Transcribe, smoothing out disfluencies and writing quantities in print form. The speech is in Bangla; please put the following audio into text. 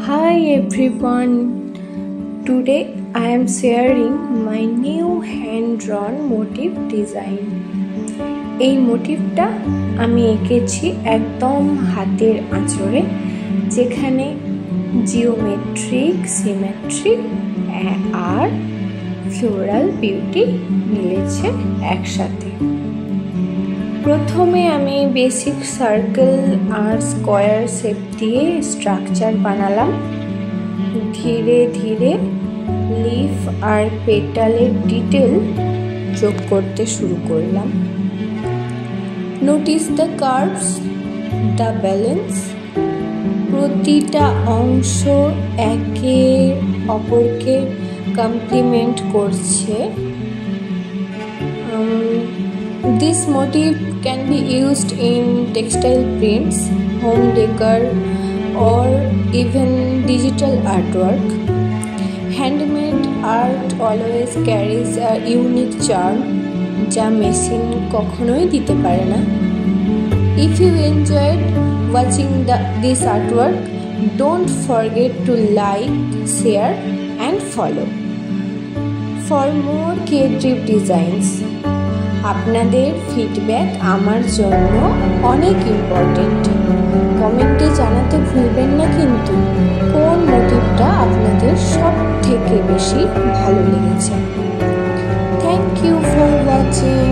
Hi everyone, today I am sharing my new hand-drawn motif design. এই মোটিভটা আমি এঁকেছি একদম হাতের আঁচড়ে, যেখানে জিওমেট্রিক, সিমেট্রিক আর ফ্লোরাল বিউটি মিলেছে একসাথে। প্রথমে আমি বেসিক সার্কেল আর স্কোয়ার শেপ দিয়ে স্ট্রাকচার বানালাম। ধীরে ধীরে লিফ আর পেটালের ডিটেল যোগ করতে শুরু করলাম। Notice the curves, the balance. প্রতিটা অংশ একে অপরকে কমপ্লিমেন্ট করছে। This motif can be used in textile prints, home decor, or even digital artwork. Handmade art always carries a unique charm, যা মেশিন কখনোই দিতে পারে না। If you enjoyed watching this artwork, don't forget to like, share, and follow for more creative designs. আপনাদের ফিডব্যাক আমার জন্য অনেক ইম্পর্টেন্ট। কমেন্টে জানাতে ভুলবেন না কিন্তু কোন মোটিভটা আপনাদের সব থেকে বেশি ভালো লেগেছে। Thank you for watching.